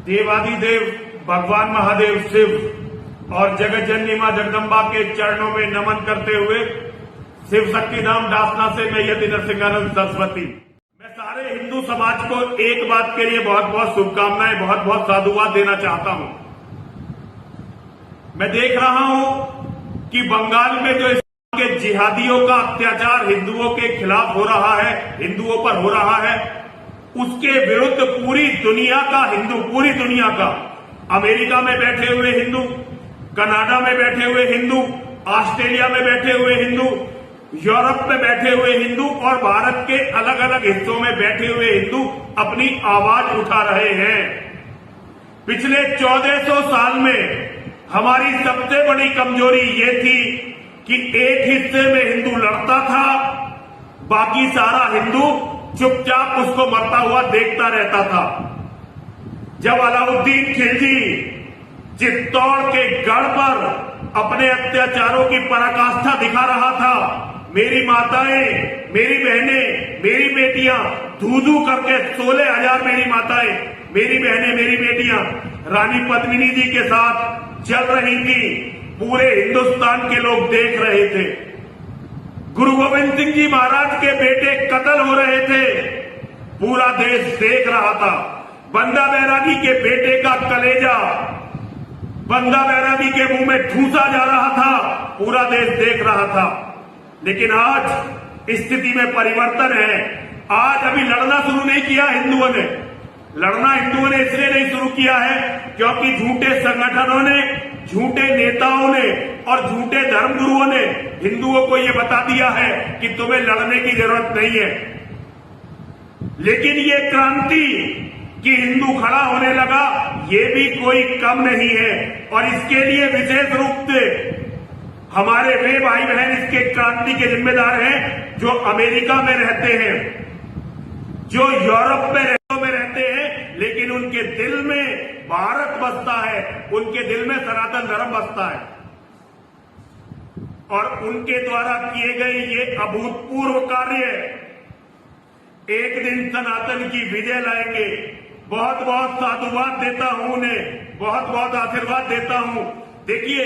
देवादिदेव भगवान महादेव शिव और जगत जननी मां जगदम्बा के चरणों में नमन करते हुए शिव शक्ति धाम डासना से मैं यति नरसिंहानंद सरस्वती मैं सारे हिंदू समाज को एक बात के लिए बहुत बहुत शुभकामनाएं, बहुत बहुत साधुवाद देना चाहता हूं। मैं देख रहा हूं कि बंगाल में जो इस्लाम के जिहादियों का अत्याचार हिंदुओं के खिलाफ हो रहा है, हिंदुओं पर हो रहा है, उसके विरुद्ध पूरी दुनिया का हिंदू, पूरी दुनिया का, अमेरिका में बैठे हुए हिंदू, कनाडा में बैठे हुए हिंदू, ऑस्ट्रेलिया में बैठे हुए हिंदू, यूरोप में बैठे हुए हिंदू और भारत के अलग अलग हिस्सों में बैठे हुए हिंदू अपनी आवाज उठा रहे हैं। पिछले 1400 साल में हमारी सबसे बड़ी कमजोरी ये थी कि एक हिस्से में हिंदू लड़ता था, बाकी सारा हिंदू चुपचाप उसको मरता हुआ देखता रहता था। जब अलाउद्दीन खिलजी चित्तौड़ के गढ़ पर अपने अत्याचारों की पराकाष्ठा दिखा रहा था, मेरी माताएं, मेरी बहनें, मेरी बेटियां धू धू करके 16,000 मेरी माताएं, मेरी बहनें, मेरी बेटियां रानी पद्मिनी जी के साथ चल रही थी। पूरे हिंदुस्तान के लोग देख रहे थे। गुरु गोविंद सिंह जी महाराज के बेटे कत्ल हो रहे थे, पूरा देश देख रहा था। बंदा बैरागी के बेटे का कलेजा बंदा बैरागी के मुंह में ठूसा जा रहा था, पूरा देश देख रहा था। लेकिन आज स्थिति में परिवर्तन है। आज अभी लड़ना शुरू नहीं किया हिंदुओं ने। लड़ना हिंदुओं ने इसलिए नहीं शुरू किया है क्योंकि झूठे संगठनों ने, झूठे नेताओं ने और झूठे धर्मगुरुओं ने हिंदुओं को यह बता दिया है कि तुम्हें लड़ने की जरूरत नहीं है। लेकिन ये क्रांति कि हिंदू खड़ा होने लगा, ये भी कोई कम नहीं है। और इसके लिए विशेष रूप से हमारे वे भाई बहन इसके क्रांति के जिम्मेदार हैं जो अमेरिका में रहते हैं, जो यूरोप में रहते हैं, लेकिन उनके दिल में भारत बसता है, उनके दिल में सनातन धर्म बसता है। और उनके द्वारा किए गए ये अभूतपूर्व कार्य एक दिन सनातन की विजय लाएंगे। बहुत बहुत साधुवाद देता हूं उन्हें, बहुत बहुत आशीर्वाद देता हूं। देखिए,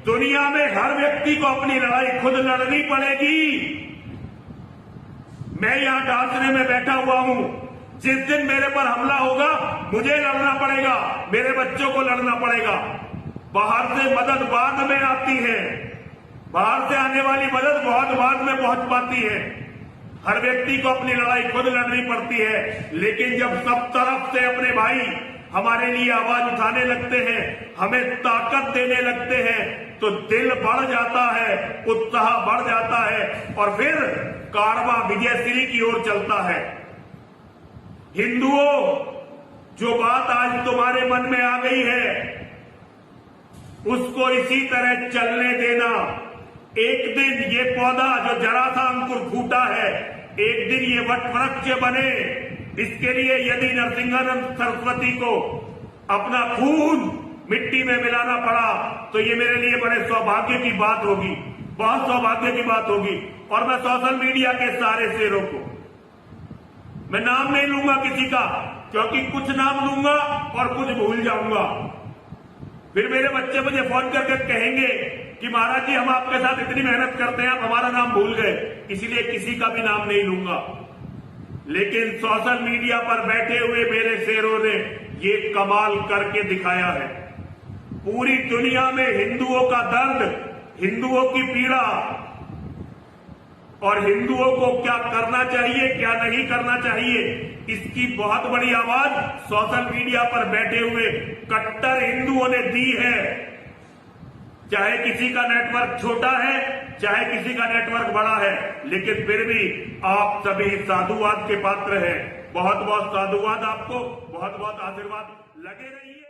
दुनिया में हर व्यक्ति को अपनी लड़ाई खुद लड़नी पड़ेगी। मैं यहां डासने में बैठा हुआ हूं, जिस दिन मेरे पर हमला होगा मुझे लड़ना पड़ेगा, मेरे बच्चों को लड़ना पड़ेगा। बाहर से मदद बाद में आती है, बाहर से आने वाली मदद बहुत बाद में पहुंच पाती है। हर व्यक्ति को अपनी लड़ाई खुद लड़नी पड़ती है। लेकिन जब सब तरफ से अपने भाई हमारे लिए आवाज उठाने लगते हैं, हमें ताकत देने लगते हैं, तो दिल बढ़ जाता है, उत्साह बढ़ जाता है और फिर कारवां विजयश्री की ओर चलता है। हिंदुओं, जो बात आज तुम्हारे मन में आ गई है उसको इसी तरह चलने देना। एक दिन ये पौधा जो जरा सा अंकुर फूटा है, एक दिन ये वट वृक्ष बने। इसके लिए यदि नरसिंहानंद सरस्वती को अपना खून मिट्टी में मिलाना पड़ा तो ये मेरे लिए बड़े सौभाग्य की बात होगी, बहुत सौभाग्य की बात होगी। और मैं सोशल मीडिया के सारे शेरों को, मैं नाम नहीं लूंगा किसी का, क्योंकि कुछ नाम लूंगा और कुछ भूल जाऊंगा। फिर मेरे बच्चे मुझे फोन करके कहेंगे कि महाराज जी, हम आपके साथ इतनी मेहनत करते हैं, आप हमारा नाम भूल गए। इसलिए किसी का भी नाम नहीं लूंगा। लेकिन सोशल मीडिया पर बैठे हुए मेरे शेरों ने ये कमाल करके दिखाया है। पूरी दुनिया में हिंदुओं का दर्द, हिंदुओं की पीड़ा और हिंदुओं को क्या करना चाहिए, क्या नहीं करना चाहिए, इसकी बहुत बड़ी आवाज सोशल मीडिया पर बैठे हुए कट्टर हिंदुओं ने दी है। चाहे किसी का नेटवर्क छोटा है, चाहे किसी का नेटवर्क बड़ा है, लेकिन फिर भी आप सभी साधुवाद के पात्र हैं। बहुत बहुत साधुवाद आपको, बहुत बहुत आशीर्वाद लगे रहिए।